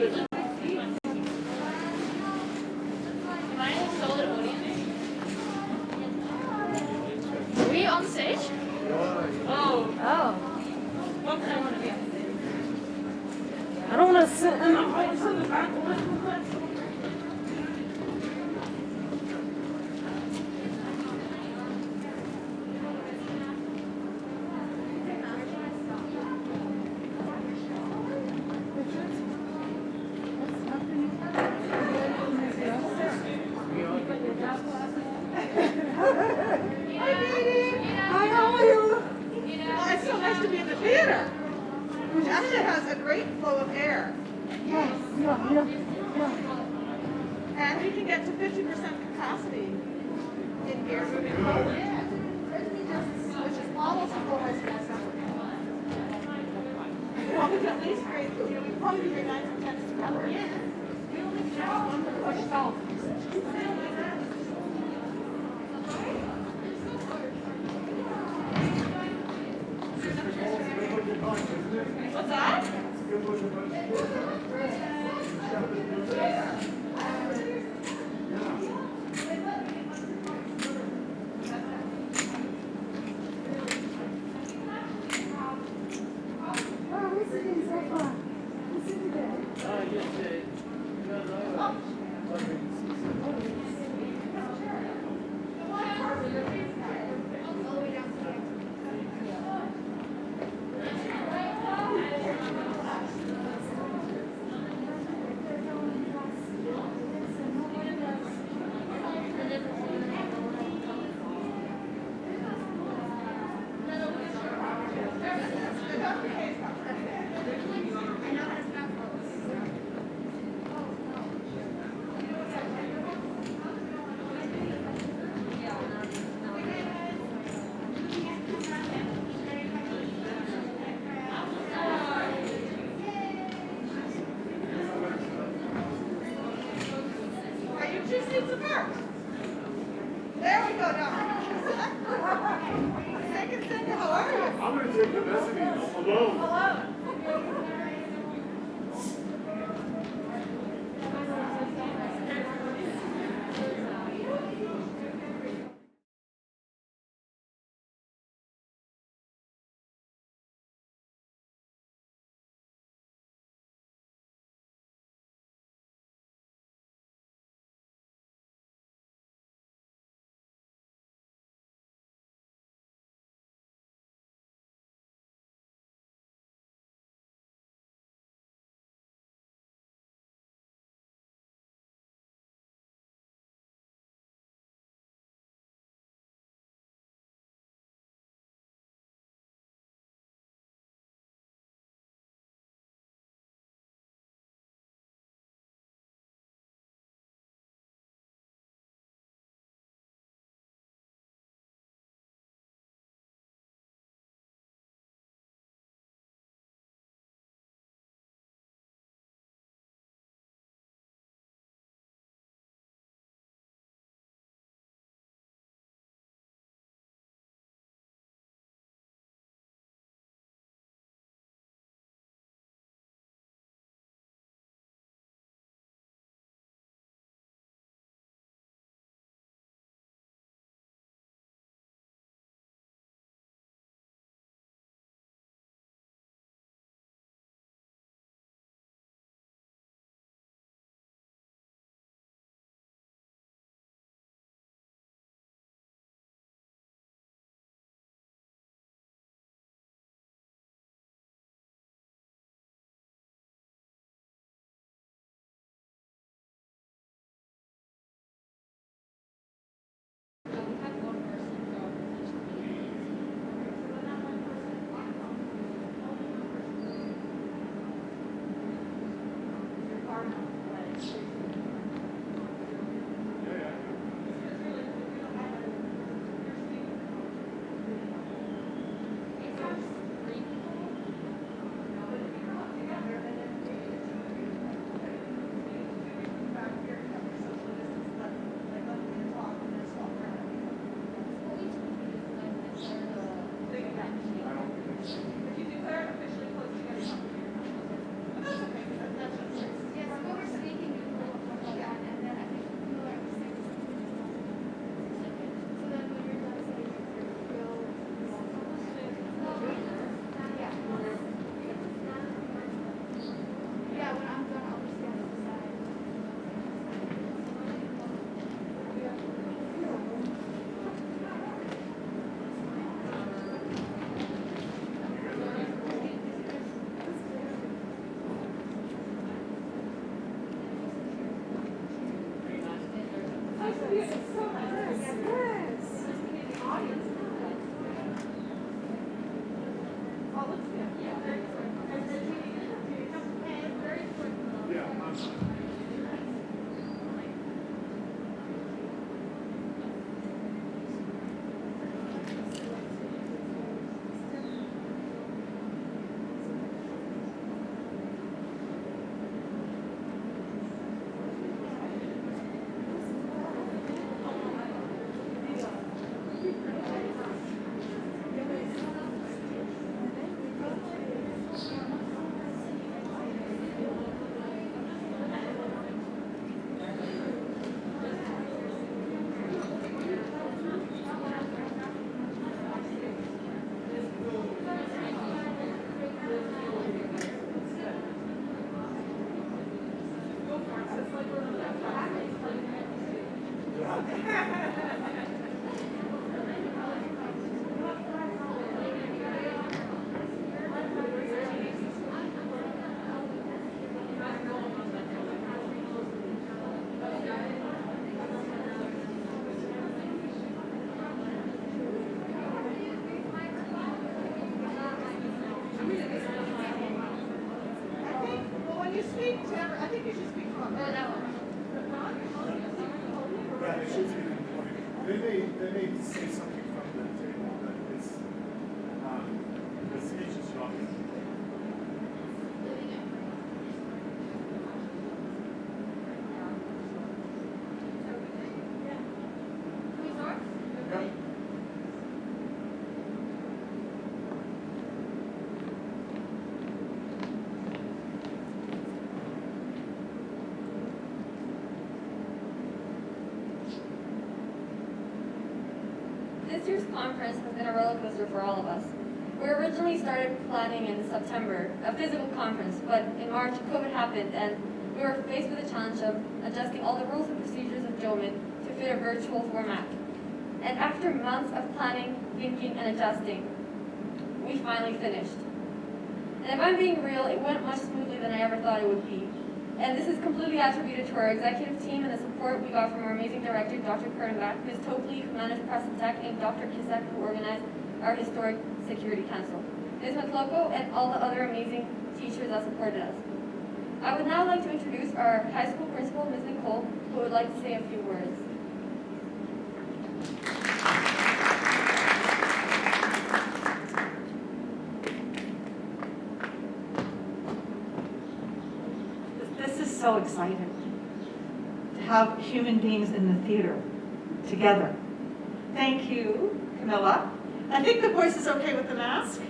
Are we on stage? Oh. Oh. What kind I want to be on stage? I don't want to sit in the back. Hi, how are you? Well, it's so nice to be in the theater, which actually has a great flow of air. Yeah. And we can get to 50% capacity in here moving forward, which is almost a full high school assembly. Well, we can at least grade, we probably do grade 9 and 10 together. What's that? Oh, we're sitting so far. We're sitting there. Are you 2 seats apart? There we go, Don. Second, how are you? I'm going to take the mezzanine alone. They may say something from the table, but it's, the speech is shocking. Yep. This year's conference has been a roller coaster for all of us. We originally started planning in September, a physical conference, but in March, COVID happened, and we were faced with the challenge of adjusting all the rules and procedures of JOMIT to fit a virtual format. And after months of planning, thinking, and adjusting, we finally finished. And if I'm being real, it went much smoothly than I ever thought it would be. And this is completely attributed to our executive team and the support we got from our amazing director, Dr. Kernbach, Ms. Topley, who managed Press and Tech, and Dr. Kisak, who organized our historic Security Council, Ms. McLoco, and all the other amazing teachers that supported us. I would now like to introduce our high school principal, Ms. Nicole, who would like to say a few words. This is so exciting to have human beings in the theater together. Thank you, Camilla. I think the voice is okay with the mask?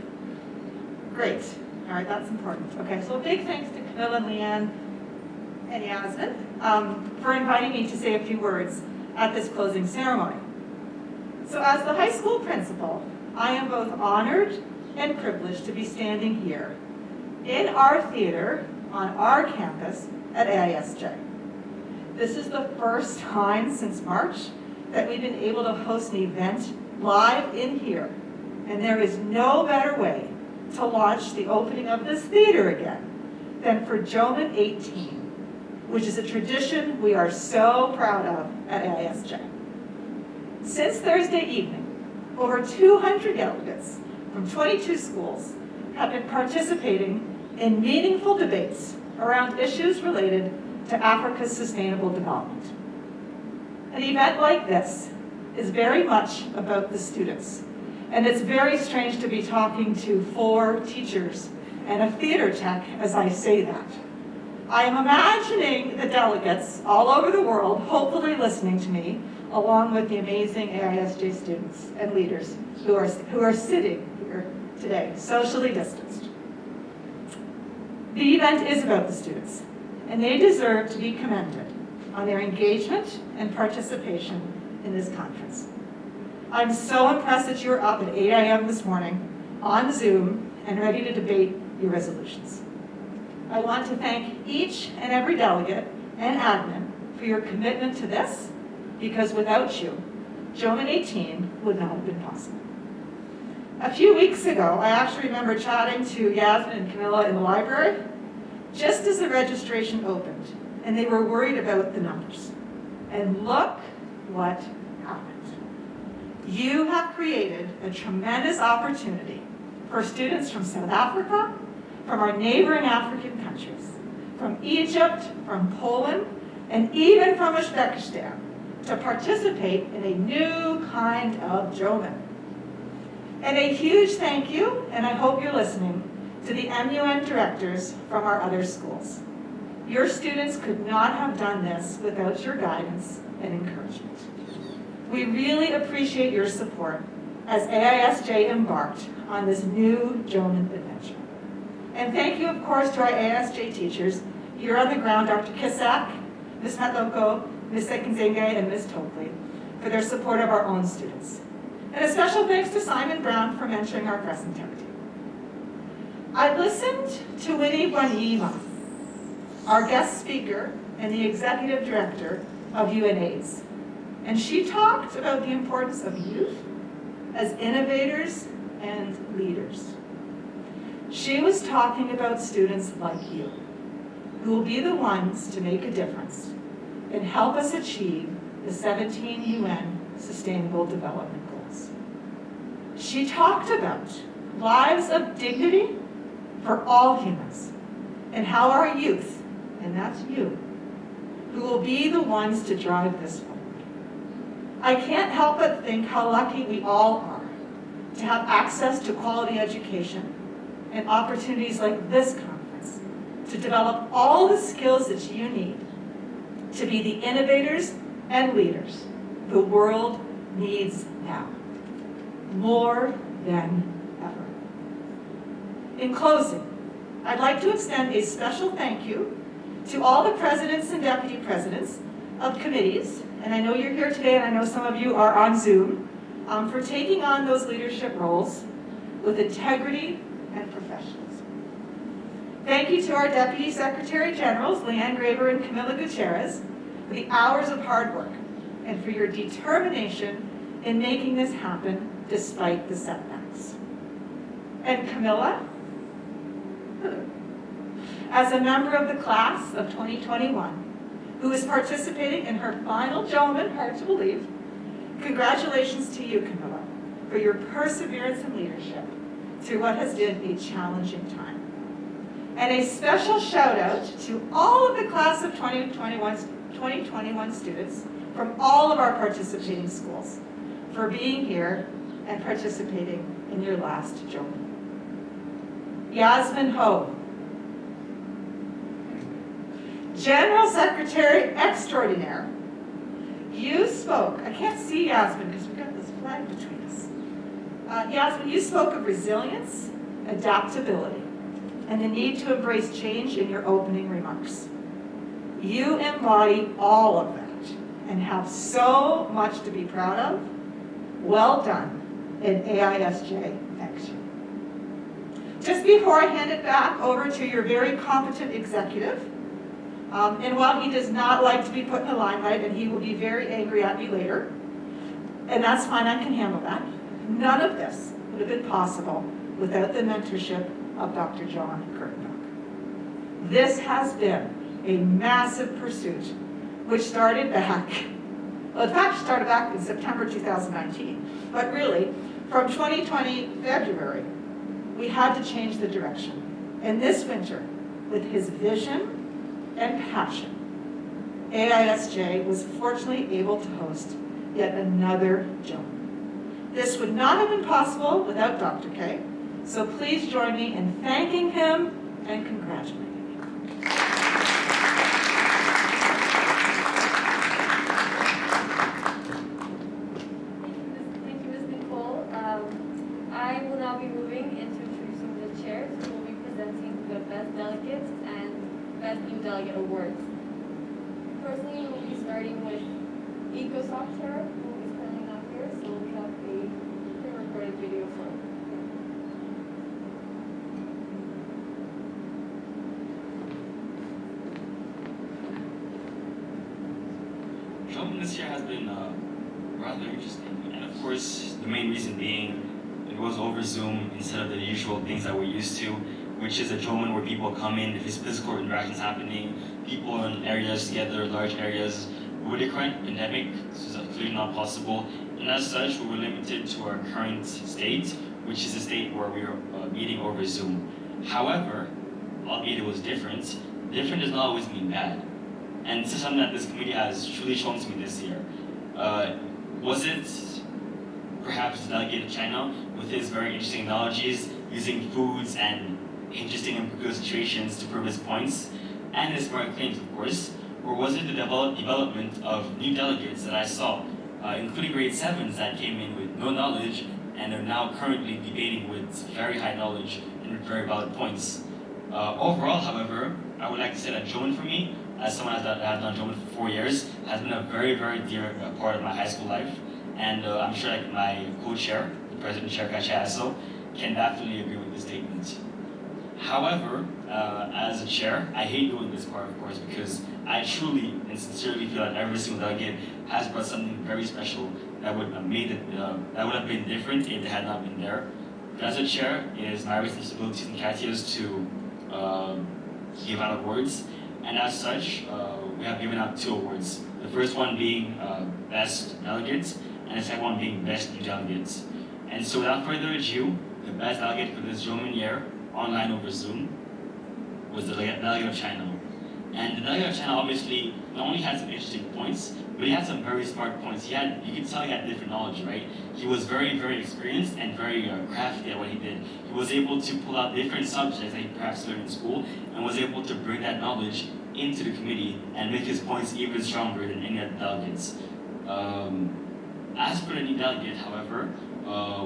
Great. All right, that's important. Okay, so a big thanks to Camilla and Leanne and Yasmin for inviting me to say a few words at this closing ceremony. So as the high school principal, I am both honored and privileged to be standing here in our theater on our campus at AISJ. This is the first time since March that we've been able to host an event live in here, and there is no better way to launch the opening of this theater again than for JOMIT 18, which is a tradition we are so proud of at AISJ. Since Thursday evening, over 200 delegates from 22 schools have been participating in meaningful debates around issues related to Africa's sustainable development. An event like this is very much about the students, and it's very strange to be talking to 4 teachers and a theater tech as I say that. I am imagining the delegates all over the world hopefully listening to me, along with the amazing AISJ students and leaders who are sitting here today, socially distanced. The event is about the students, and they deserve to be commended on their engagement and participation in this conference. I'm so impressed that you're up at 8 a.m. this morning on Zoom and ready to debate your resolutions. I want to thank each and every delegate and admin for your commitment to this, because without you, JOMIT 18 would not have been possible. A few weeks ago, I actually remember chatting to Yasmin and Camilla in the library just as the registration opened, and they were worried about the numbers. And look what happened. You have created a tremendous opportunity for students from South Africa, from our neighboring African countries, from Egypt, from Poland, and even from Uzbekistan to participate in a new kind of Joman. And a huge thank you, and I hope you're listening, to the MUN directors from our other schools. Your students could not have done this without your guidance and encouragement. We really appreciate your support as AISJ embarked on this new Joman adventure. And thank you, of course, to our AISJ teachers here on the ground, Dr. Kisak, Ms. Matloko, Ms. Sekinzenge, and Ms. Topley, for their support of our own students. And a special thanks to Simon Brown for mentoring our presentation. I listened to Winnie Wanyima, our guest speaker and the executive director of UNAIDS, and she talked about the importance of youth as innovators and leaders. She was talking about students like you, who will be the ones to make a difference and help us achieve the 17 UN Sustainable Development Goals. She talked about lives of dignity for all humans, and how our youth, and that's you, who will be the ones to drive this forward. I can't help but think how lucky we all are to have access to quality education and opportunities like this conference to develop all the skills that you need to be the innovators and leaders the world needs now, more than ever. In closing, I'd like to extend a special thank you to all the presidents and deputy presidents of committees, and I know you're here today and I know some of you are on Zoom, for taking on those leadership roles with integrity and professionalism. Thank you to our Deputy Secretary Generals, Leanne Graber and Camilla Gutierrez, for the hours of hard work and for your determination in making this happen despite the setbacks. And Camilla, as a member of the class of 2021, who is participating in her final Joman, hard to believe, congratulations to you, Camilla, for your perseverance and leadership through what has been a challenging time. And a special shout out to all of the class of 2021 students from all of our participating schools for being here and participating in your last Joman. Yasmin Ho, General Secretary Extraordinaire, you spoke, I can't see Yasmin because we've got this flag between us. Yasmin, you spoke of resilience, adaptability, and the need to embrace change in your opening remarks. You embody all of that and have so much to be proud of. Well done in AISJ next year. Just before I hand it back over to your very competent executive, and while he does not like to be put in the limelight, and he will be very angry at me later, and that's fine, I can handle that, none of this would have been possible without the mentorship of Dr. John Kurtenbach. This has been a massive pursuit, which started back, well, in fact, started back in September 2019, but really, from 2020 February, we had to change the direction. And this winter, with his vision and passion, AISJ was fortunately able to host yet another Joman. This would not have been possible without Dr. K, so please join me in thanking him and congratulating him. Thank you, Ms. Nicole. I will now be moving into introducing the chairs who will be presenting the Best Delegates and Best New Delegate Awards. Firstly, we'll be starting with EcoSoft Terra, who is currently not here, so we have a pre-recorded video for them. Joman this year has been rather interesting, and of course, the main reason being it was over Zoom instead of the usual things that we're used to, which is a Joman where people come in, if it's physical interactions happening, people in areas together, large areas. With the current pandemic, this is clearly not possible, and as such, we were limited to our current state, which is a state where we are meeting over Zoom. However, albeit it was different, different does not always mean bad. And this is something that this committee has truly shown to me this year. Was it perhaps the delegate of China with his very interesting analogies, using foods and interesting and peculiar situations to prove his points, and his smart claims, of course? Or was it the development of new delegates that I saw, including grade 7s that came in with no knowledge and are now currently debating with very high knowledge and very valid points? Overall, however, I would like to say that German for me, as someone that has done German for 4 years, has been a very, very dear part of my high school life. And I'm sure like my co-chair, the President Chair Kachaso, can definitely agree with this statement. However, as a chair, I hate doing this part, of course, because I truly and sincerely feel that every single delegate has brought something very special that would have made it, that would have been different if they had not been there. But as a chair, it is my responsibility and Katya's to give out awards, and as such, we have given out 2 awards. The first one being Best Delegate, and the second one being Best New Delegates. And so without further ado, the best delegate for this German year, online over Zoom, was the delegate of China. And the delegate of China obviously not only had some interesting points, but he had some very smart points. You could tell he had different knowledge, right? He was very, very experienced and very crafty at what he did. He was able to pull out different subjects that he perhaps learned in school and was able to bring that knowledge into the committee and make his points even stronger than any other delegates. As for the new delegate, however,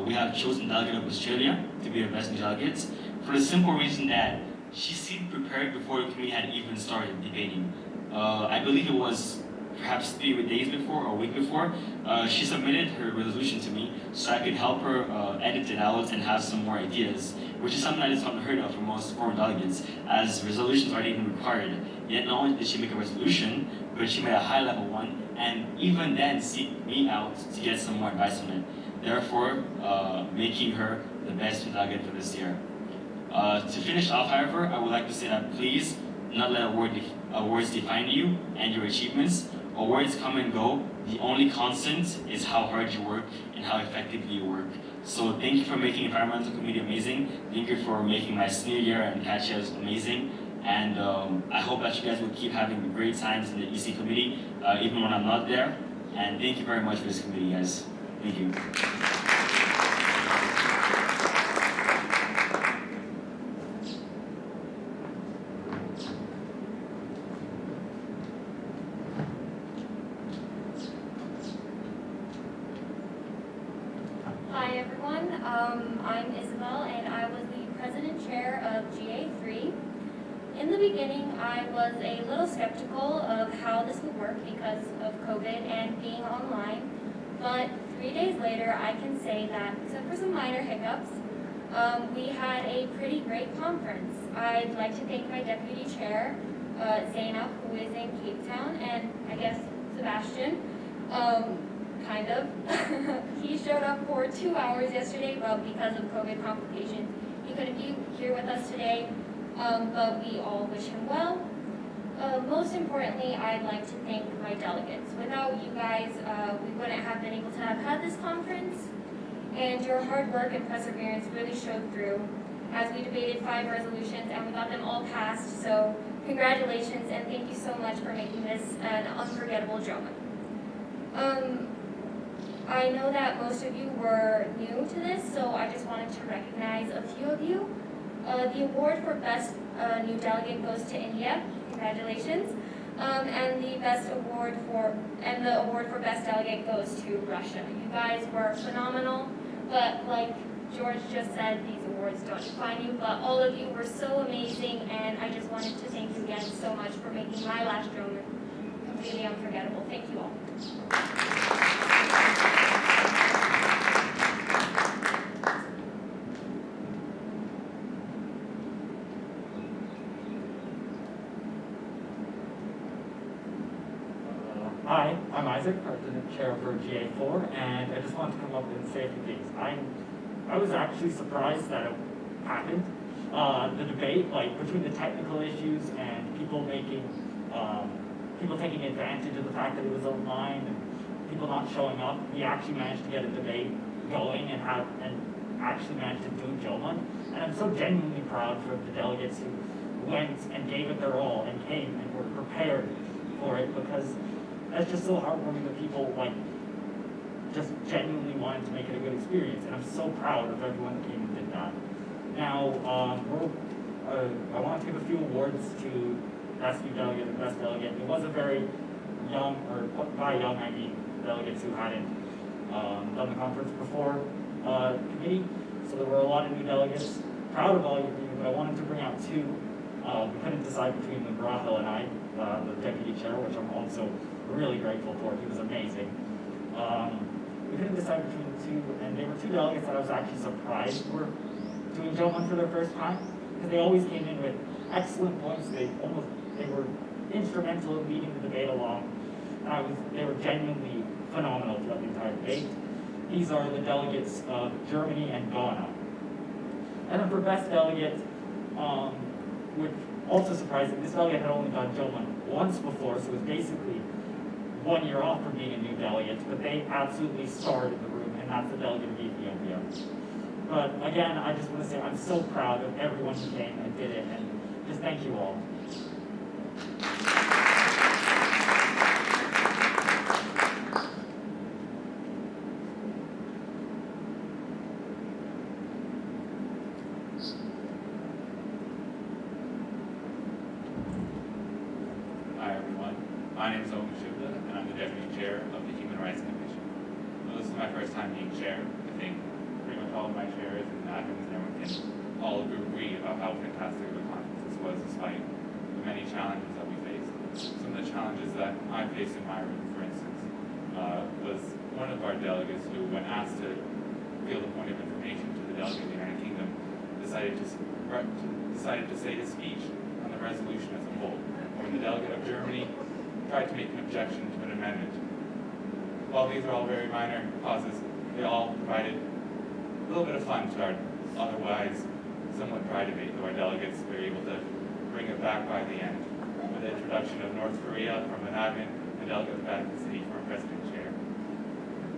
we have chosen the delegate of Australia to be our best new delegate for the simple reason that she seemed prepared before the committee had even started debating. I believe it was perhaps 3 days before or a week before, she submitted her resolution to me so I could help her edit it out and have some more ideas, which is something that is unheard of for most foreign delegates, as resolutions aren't even required. Yet not only did she make a resolution, but she made a high-level one, and even then seek me out to get some more advice on it, therefore making her the best delegate for this year. To finish off, however, I would like to say that please not let awards define you and your achievements. Awards come and go. The only constant is how hard you work and how effectively you work. So thank you for making Environmental Committee amazing. Thank you for making my senior year and Katya's amazing. And I hope that you guys will keep having great times in the EC Committee, even when I'm not there. And thank you very much for this committee, guys. Thank you. Hi everyone, I'm Isabel and I was the president chair of GA3. In the beginning, I was a little skeptical of how this would work because of COVID and being online, but 3 days later I can say that, except for some minor hiccups, we had a pretty great conference. I'd like to thank my deputy chair, Zainab, who is in Cape Town, and I guess Sebastian. Kind of. He showed up for 2 hours yesterday, but because of COVID complications, he couldn't be here with us today, but we all wish him well. Most importantly, I'd like to thank my delegates. Without you guys, we wouldn't have been able to have had this conference, and your hard work and perseverance really showed through as we debated 5 resolutions and we got them all passed, so congratulations and thank you so much for making this an unforgettable drama. I know that most of you were new to this, so I just wanted to recognize a few of you. The award for Best New Delegate goes to India, congratulations. And the award for Best Delegate goes to Russia. You guys were phenomenal, but like George just said, these awards don't define you, but all of you were so amazing, and I just wanted to thank you again so much for making my last Roman completely unforgettable. Thank you all. Hi, I'm Isaac, President Chair for GA4, and I just wanted to come up and say a few things. I was actually surprised that it happened. The debate, like between the technical issues and people taking advantage of the fact that it was online and people not showing up, we actually managed to get a debate going and actually managed to do Joman. And I'm so genuinely proud for the delegates who went and gave it their all and came and were prepared for it, because that's just so heartwarming that people like just genuinely wanted to make it a good experience, and I'm so proud of everyone that came and did that. Now, I want to give a few awards to Best New Delegate and Best Delegate. It was a very young, or by young I mean delegates who hadn't done the conference before committee, so there were a lot of new delegates. Proud of all you do, but I wanted to bring out two. We couldn't decide between Rahel and I, the deputy chair, which I'm also really grateful for. He was amazing. We couldn't decide between the two, and they were two delegates that I was actually surprised were doing gentlemen for their first time, because they always came in with excellent points. They were instrumental in leading the debate along. They were genuinely phenomenal throughout the entire debate. These are the delegates of Germany and Ghana. And then for Best Delegate, which also surprising, this delegate had only done gentlemen once before, so it was basically 1 year off from being a new delegate, but they absolutely starred in the room, and that's the delegate of Ethiopia. But again, I just want to say I'm so proud of everyone who came and did it, and just thank you all. Hi everyone, my name is Owen Shubda, and I'm the Deputy Chair of the Human Rights Commission. Well, this is my first time being chair. I think pretty much all of my chairs and admins and everyone can all agree about how fantastic of a conference this was, despite the many challenges that we faced. Some of the challenges that I faced in my room, for instance, was one of our delegates who, when asked to field a point of information to the delegate of the United Kingdom, decided to say his speech on the resolution as a whole. When the delegate of Germany tried to make an objection to an amendment. While these are all very minor causes, they all provided a little bit of fun to our otherwise somewhat dry debate, though our delegates were able to bring it back by the end with the introduction of North Korea from an admin and delegate of Vatican City from a president chair.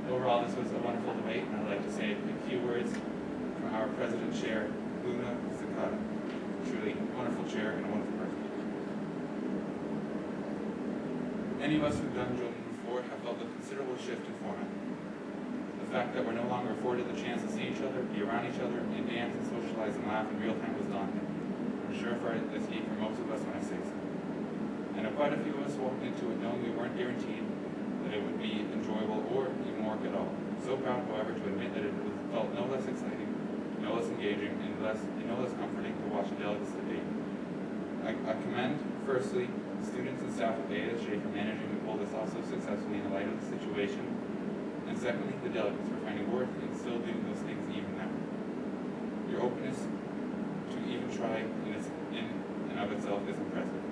Overall, this was a wonderful debate, and I'd like to say a few words from our president chair, Luna Zakata. Truly a wonderful chair and a wonderful person. Any of us who've done German before have felt a considerable shift in format. The fact that we're no longer afforded the chance to see each other, be around each other, and dance and socialize and laugh in real time was daunting. I'm sure I speak for most of us when I say so. And quite a few of us walked into it knowing we weren't guaranteed that it would be enjoyable or even work at all. So proud, however, to admit that it felt no less exciting, no less engaging, and no less comforting to watch the delegates debate. I commend, firstly, students and staff at ASJ for managing to pull this off so successfully in the light of the situation, and secondly, the delegates for finding worth in still doing those things even now. Your openness to even try in and of itself is impressive.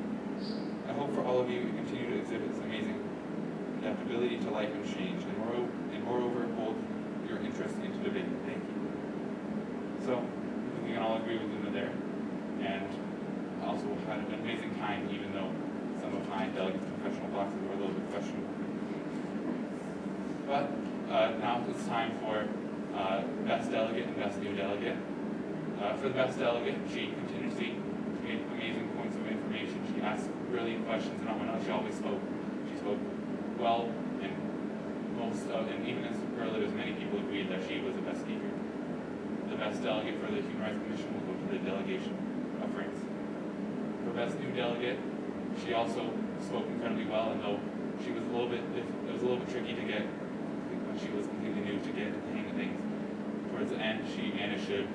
I hope for all of you continue to exhibit this amazing adaptability to life and change, and moreover hold your interest into debate. Thank you. So, we can all agree with Luna there, and also had an amazing time, even though some of my delegates' professional boxes were a little bit questionable. But now it's time for Best Delegate and Best New Delegate. For the Best Delegate, she continuously made amazing points of information. She asked brilliant questions, and she always spoke. She spoke well, and even as superlatives, many people agreed that she was the best speaker. The Best Delegate for the Human Rights Commission will go to the delegation of France. For Best New Delegate, she also spoke incredibly well, and though it was a little bit tricky to get, when she was completely new, to get the hang of things. Towards the end, she managed to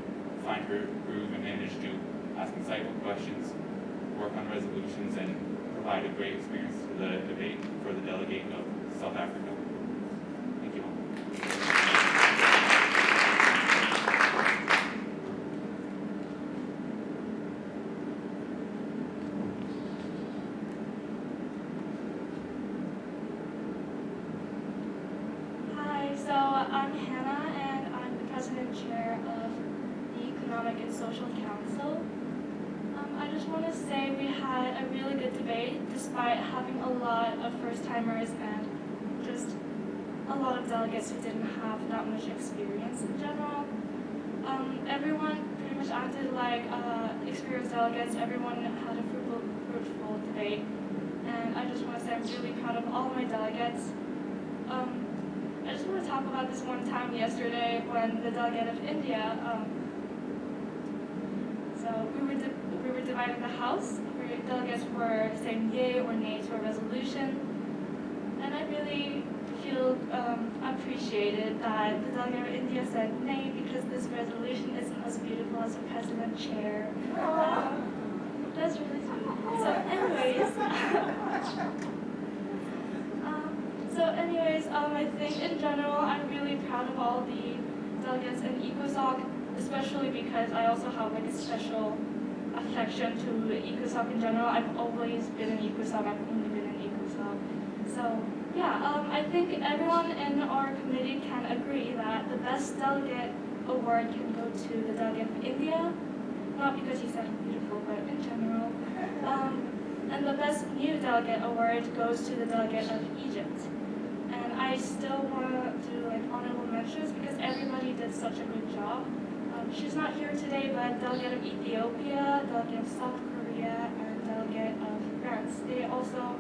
find her groove and managed to ask insightful questions, work on resolutions, and provide a great experience to the debate for the delegate of South Africa. Thank you all. So I'm Hannah, and I'm the President Chair of the Economic and Social Council. I just want to say we had a really good debate, despite having a lot of first-timers and just a lot of delegates who didn't have that much experience in general. Everyone pretty much acted like experienced delegates. Everyone had a I'm really proud of all my delegates. I just want to talk about this one time yesterday when the delegate of India, so we were dividing the House. Delegates were saying yay or nay to a resolution, and I really feel appreciated that the delegate of India said nay because this resolution isn't as beautiful as the president chair. That's really sweet. So anyways, I think in general I'm really proud of all the delegates in ECOSOC, especially because I also have like a special affection to ECOSOC in general. I've always been in ECOSOC. I've only been in ECOSOC. So yeah, I think everyone in our committee can agree that the best delegate award can go to the delegate of India, not because he said beautiful, but in general. And the best new delegate award goes to the delegate of Egypt. And I still want to do like honorable mentions because everybody did such a good job. She's not here today, but delegate of Ethiopia, delegate of South Korea, and delegate of France. They also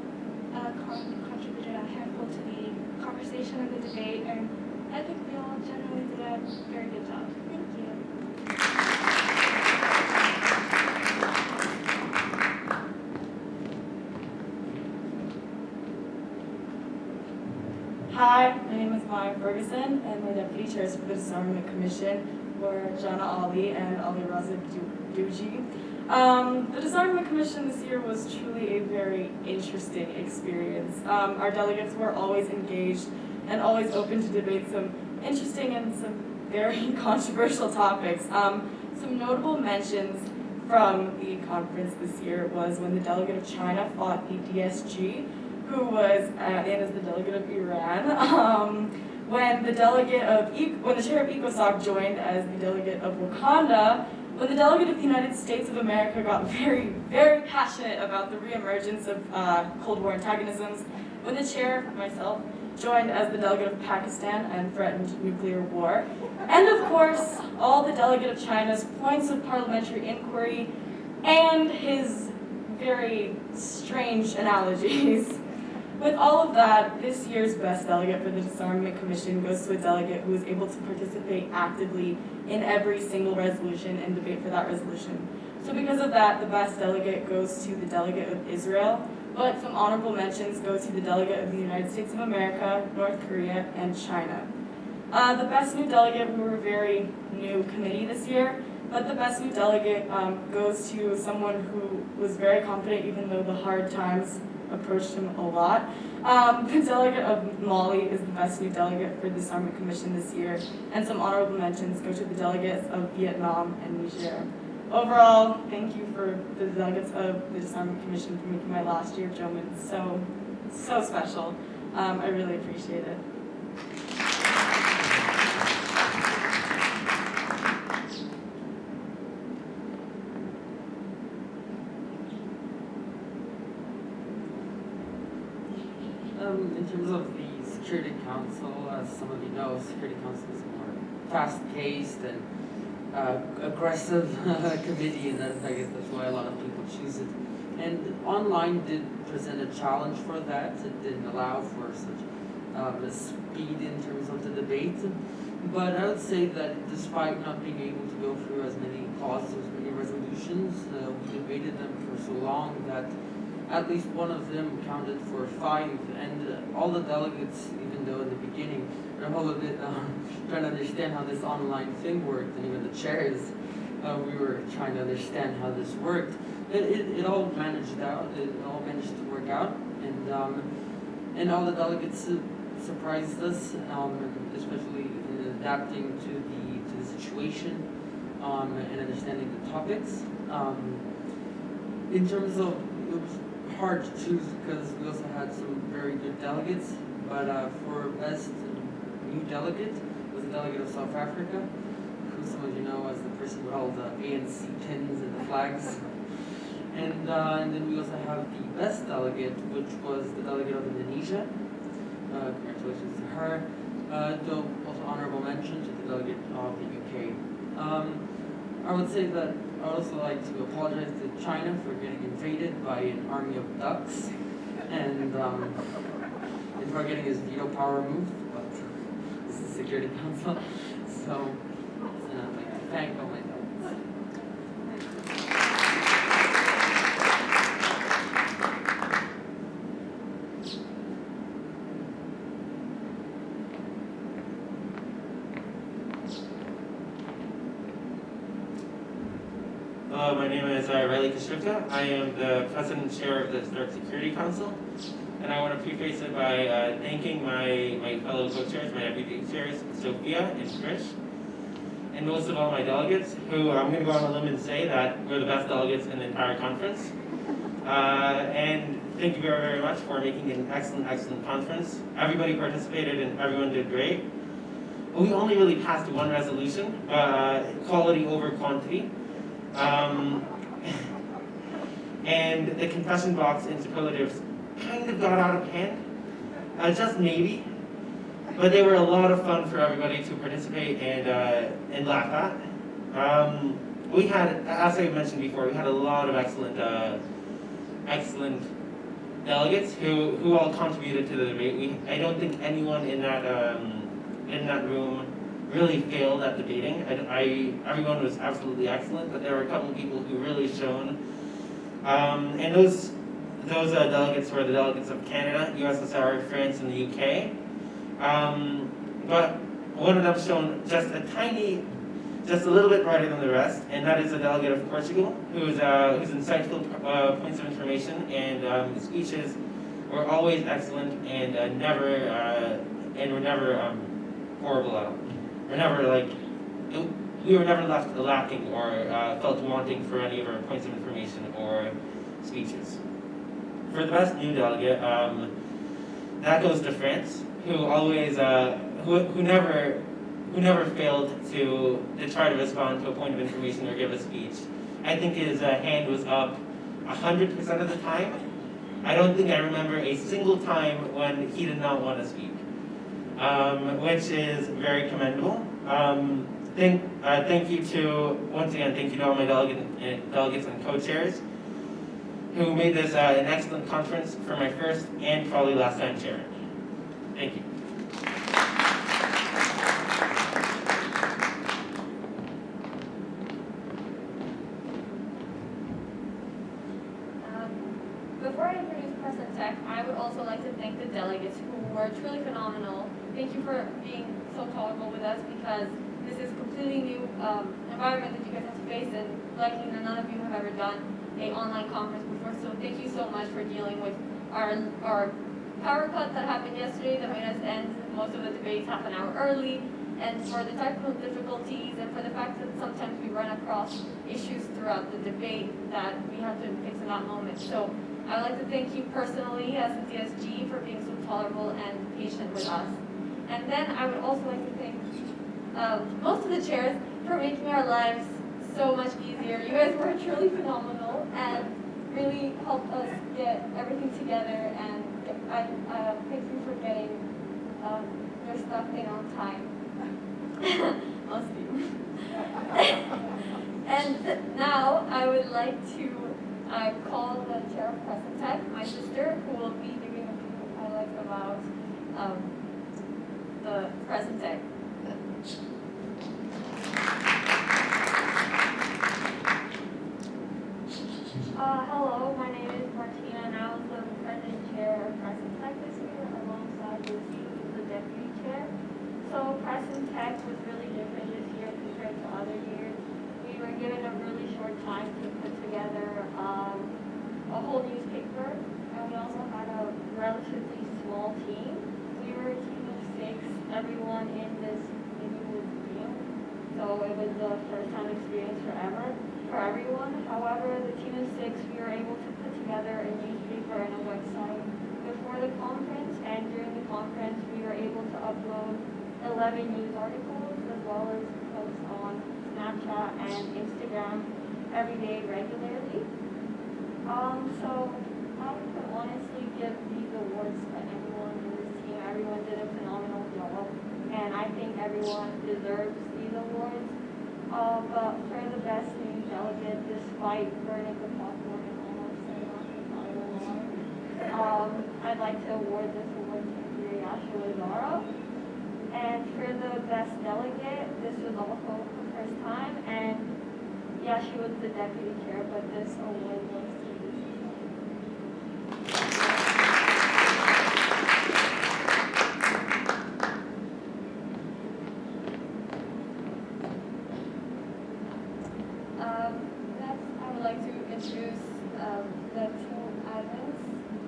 contributed a handful to the conversation and the debate, and I think we all generally did a very good job. Thank you. Hi, my name is Maya Ferguson, and my deputy chairs for the Disarmament Commission were Jana Ali and Ali Raza Duji. The Disarmament Commission this year was truly a very interesting experience. Our delegates were always engaged and always open to debate some interesting and some very controversial topics. Some notable mentions from the conference this year was when the delegate of China fought the DSG, who was and is the delegate of Iran. When the chair of ECOSOC joined as the delegate of Wakanda, when the delegate of the United States of America got very, very passionate about the reemergence of Cold War antagonisms, when the chair, myself, joined as the delegate of Pakistan and threatened nuclear war, and of course, all the delegate of China's points of parliamentary inquiry and his very strange analogies. With all of that, this year's best delegate for the Disarmament Commission goes to a delegate who is able to participate actively in every single resolution and debate for that resolution. So because of that, the best delegate goes to the delegate of Israel, but some honorable mentions go to the delegate of the United States of America, North Korea, and China. The best new delegate, we were a very new committee this year, but the best new delegate goes to someone who was very confident even though the hard times approached him a lot. The delegate of Mali is the best new delegate for the Disarmament Commission this year, and some honorable mentions go to the delegates of Vietnam and Niger. Overall, thank you for the delegates of the Disarmament Commission for making my last year of Joman so special. I really appreciate it. In terms of the Security Council, as some of you know, Security Council is a more fast-paced and aggressive committee, and I guess that's why a lot of people choose it. And online did present a challenge for that. It didn't allow for such a speed in terms of the debate. But I would say that despite not being able to go through as many clauses, as many resolutions, we debated them for so long that at least one of them counted for 5, and all the delegates, even though in the beginning, were a whole bit trying to understand how this online thing worked, and even the chairs, we were trying to understand how this worked. It all managed out. It all managed to work out, and all the delegates surprised us, especially in adapting to the situation and understanding the topics. In terms of, it was hard to choose because we also had some very good delegates, but for best new delegate was the delegate of South Africa, who some of you know as the person with all the ANC pins and the flags. And then we also have the best delegate, which was the delegate of Indonesia. Congratulations to her. Though also honorable mention to the delegate of the UK. I would say that I would also like to apologize to China for getting invaded by an army of ducks. and for getting his veto power removed, but this is Security Council, so I'd like to thank all my delegates. Hello, my name is Riley Kashifta. I am the President and Chair of the Historic Security Council. And I want to preface it by thanking my fellow co-chairs, my deputy chairs, Sophia and Trish, and most of all my delegates, who I'm going to go on a limb and say that we're the best delegates in the entire conference. And thank you very, very much for making an excellent, excellent conference. Everybody participated and everyone did great. We only really passed one resolution, quality over quantity. And the confession box in superlatives kind of got out of hand, just maybe, but they were a lot of fun for everybody to participate and laugh at. We had, as I mentioned before, we had a lot of excellent delegates who all contributed to the debate. I don't think anyone in that room really failed at debating. Everyone was absolutely excellent, but there were a couple of people who really shone. And those delegates were the delegates of Canada, USSR, France, and the UK. But one of them shone just a little bit brighter than the rest, and that is a delegate of Portugal, whose insightful points of information and his speeches were always excellent and were never horrible at all. We were never left lacking or felt wanting for any of our points of information or speeches. For the best new delegate, that goes to France, who always, who never failed to try to respond to a point of information or give a speech. I think his hand was up 100% of the time. I don't think I remember a single time when he did not want to speak. Which is very commendable. Thank you to, once again, thank you to all my delegates and co-chairs who made this an excellent conference for my first and probably last time chairing. Thank you. Before I introduce President Tech, I would also like to thank the delegates who were truly phenomenal. Thank you for being so tolerable with us, because this is a completely new environment that you guys have to face, and likely none of you have ever done an online conference before. So thank you so much for dealing with our power cut that happened yesterday that made us end most of the debates half an hour early, and for the technical difficulties, and for the fact that sometimes we run across issues throughout the debate that we have to fix in that moment. So I would like to thank you personally as a DSG for being so tolerable and patient with us. And then I would also like to thank most of the chairs for making our lives so much easier. You guys were truly phenomenal and really helped us get everything together, and I thank you for getting your stuff in on time. Most of you. And now I would like to call the chair of Press and Tech, my sister, who will be giving a few highlights about the Press and Tech. Hello, my name is Martina, and I was the president chair of Press and Tech this year, alongside Lucy, who's the deputy chair. So Press and Tech was really different this year compared to other years. We were given a really short time to put together a whole newspaper, and we also had a relatively small team. We were a team of 6. Everyone in this meeting was new, so it was the first time experience for everyone. However, the team of 6, we were able to put together a newspaper and a website before the conference, and during the conference we were able to upload 11 news articles as well as post on Snapchat and Instagram every day regularly. So I could honestly give these awards to anyone in this team. Everyone did a phenomenal job, and I think everyone deserves these awards. But for the best new delegate, despite burning the popcorn and almost setting off the fire alarm, I'd like to award this award to Yasha Lazaro. And for the best delegate, this was also the first time, and Yashi was the deputy chair, but this award was to Next, I would like to introduce the two admins,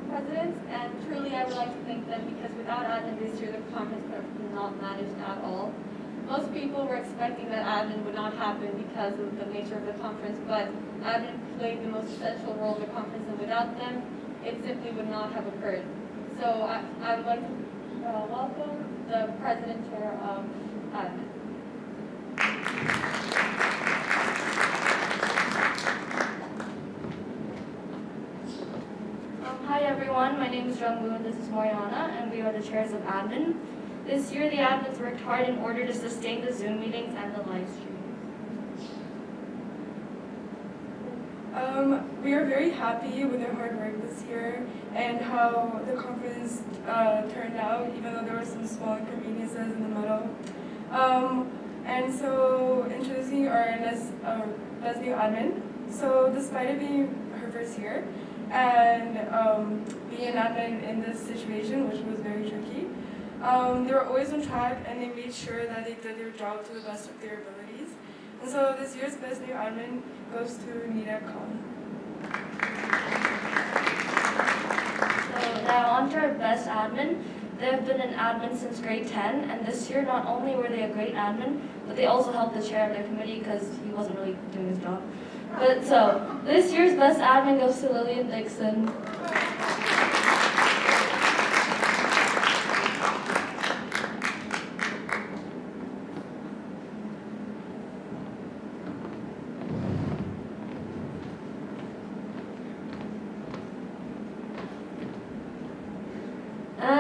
presidents, and truly I would like to thank them because without admin this year the conference could have not managed at all. Most people were expecting that admin would not happen because of the nature of the conference, but admin played the most essential role of the conference, and without them, it simply would not have occurred. So I would like to welcome the president chair of admin. Hi everyone, my name is Jungwoo and this is Mariana, and we are the chairs of admin. This year the admins worked hard in order to sustain the Zoom meetings and the live stream. We are very happy with their hard work this year and how the conference turned out, even though there were some small inconveniences in the middle. And so introducing our best new admin. So despite it being her first year and being an admin in this situation, which was very tricky, they were always on track and they made sure that they did their job to the best of their abilities. And so this year's best new admin goes to Nina Khan. So now on to our best admin. They have been an admin since grade 10, and this year not only were they a great admin, but they also helped the chair of their committee because he wasn't really doing his job. But so, this year's best admin goes to Lillian Dixon.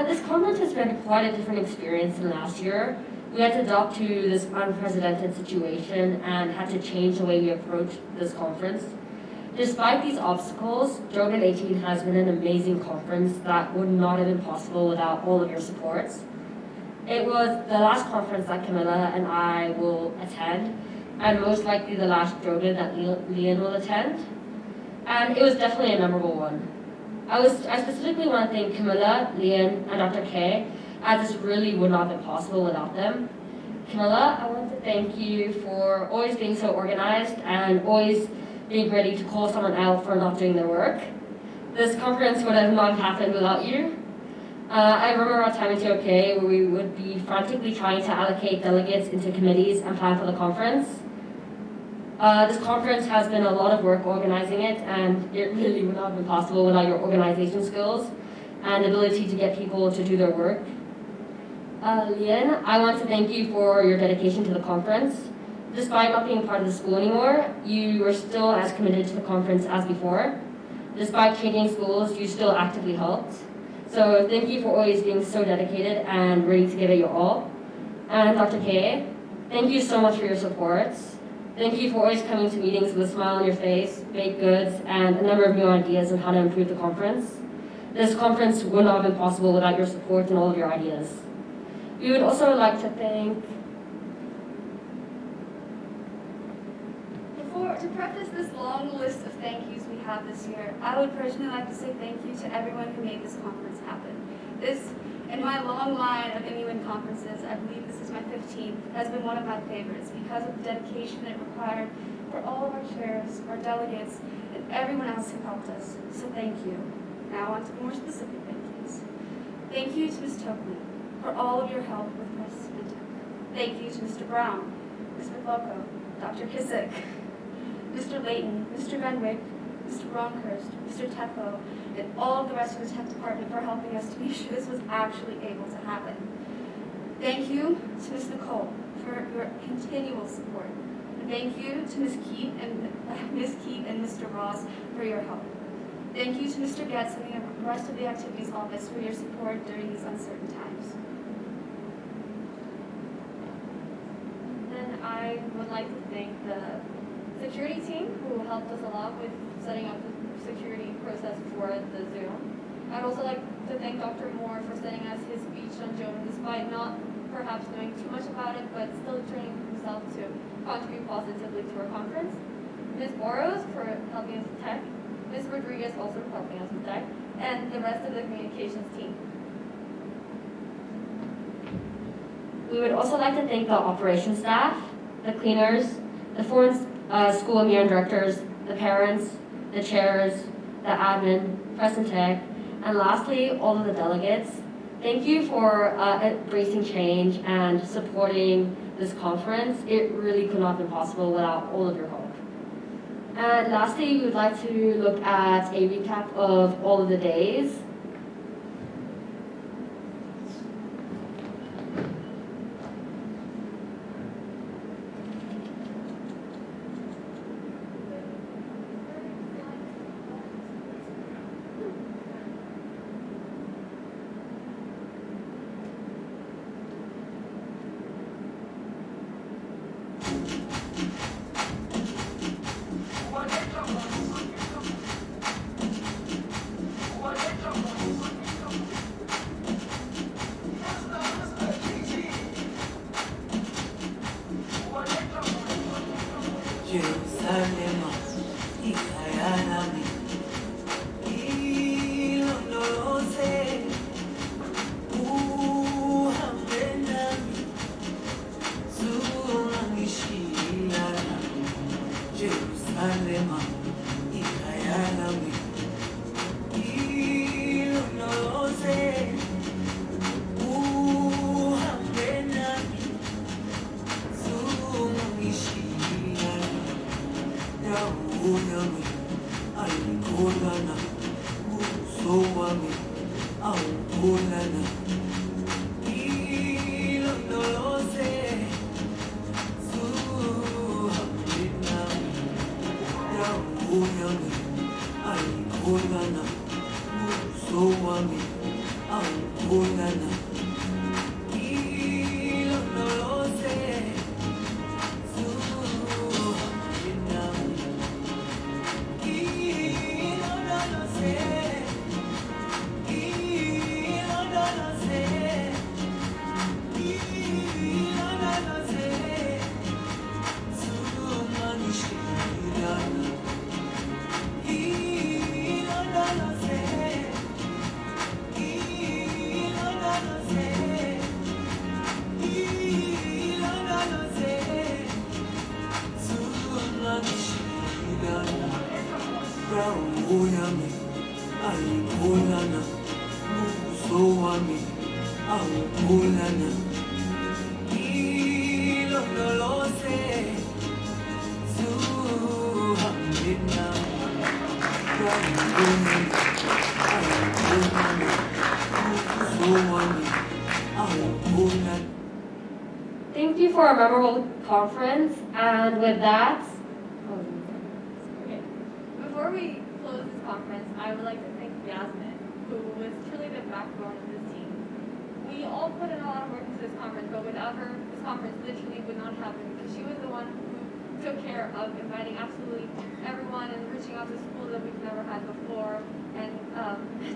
This conference has been quite a different experience than last year. We had to adapt to this unprecedented situation and had to change the way we approach this conference. Despite these obstacles, Drogen 18 has been an amazing conference that would not have been possible without all of your supports. It was the last conference that Camilla and I will attend, and most likely the last Drogen that Leon will attend. And it was definitely a memorable one. I specifically want to thank Camilla, Leon, and Dr. K, as this really would not have been possible without them. Camilla, I want to thank you for always being so organized and always being ready to call someone out for not doing their work. This conference would have not happened without you. I remember our time in TOK where we would be frantically trying to allocate delegates into committees and plan for the conference. This conference has been a lot of work organizing it, and it really would not have been possible without your organization skills and ability to get people to do their work. Lian, I want to thank you for your dedication to the conference. Despite not being part of the school anymore, you are still as committed to the conference as before. Despite changing schools, you still actively helped. So thank you for always being so dedicated and ready to give it your all. And Dr. K, thank you so much for your support. Thank you for always coming to meetings with a smile on your face, baked goods, and a number of new ideas on how to improve the conference. This conference would not have been possible without your support and all of your ideas. We would also like to thank... To preface this long list of thank yous we have this year, I would personally like to say thank you to everyone who made this conference happen. This, in my long line of Inuit conferences, I believe this is my 15th, has been one of my favorites because of the dedication it required for all of our chairs, our delegates, and everyone else who helped us. So thank you. Now on to more specific thank yous. Thank you to Ms. Tokley for all of your help with press and tech. Thank you to Mr. Brown, Ms. McLoco, Dr. Kissick, Mr. Layton, Mr. Van Wyck, Mr. Ronkhurst, Mr. Tefo, and all of the rest of the tech department for helping us to make sure this was actually able to happen. Thank you to Ms. Nicole for your continual support. And thank you to Ms. Keat and Mr. Ross for your help. Thank you to Mr. Getz and the rest of the activities office for your support during these uncertain times. Then I would like to thank the security team who helped us a lot with setting up the security process for the Zoom. I I'd also like to thank Dr. Moore for sending us his speech on Joan, despite not perhaps knowing too much about it, but still training himself to contribute positively to our conference. Ms. Boros for helping us with tech, Ms. Rodriguez also for helping us with tech, and the rest of the communications team. We would also like to thank the operations staff, the cleaners, the foreign school and museum directors, the parents, the chairs, the admin, press and tech, and lastly, all of the delegates. Thank you for embracing change and supporting this conference. It really could not have been possible without all of your help. And lastly, we would like to look at a recap of all of the days. Jerusalema, ikayalami, ilondoloze, uhambe nami, zungangishiyana. Jerusalema, ikayalami, ilondoloze, uhambe nami, zungangishiyana. Yaunami, alikolana, uso wami, aukolana, ilondoloze, zuhambe nami. Yaunami, alikolana, uso wami, aukolana, ilondoloze, zuhambe nami. Uyami, alikolana, uso wami, aukolana, ilondoloze, zuhambe nami. Uyami, alikolana, uso wami, aukolana. Thank you for a memorable conference, and with that, Okay. Before we close this conference, I would like to thank Yasmin, who was truly the backbone of this team. We all put in a lot of work into this conference, but without her, this conference literally would not happen because she was the one who took care of inviting absolutely everyone and reaching out to schools that we've never had before and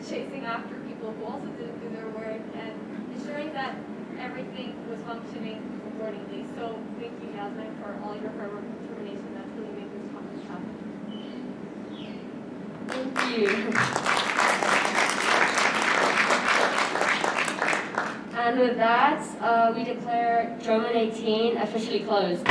chasing after people who also didn't do their work and ensuring that everything was functioning accordingly. So thank you, Yasmin, for all your hard work and determination that really made this conference happen. thank you. And with that, we declare German 18 officially closed.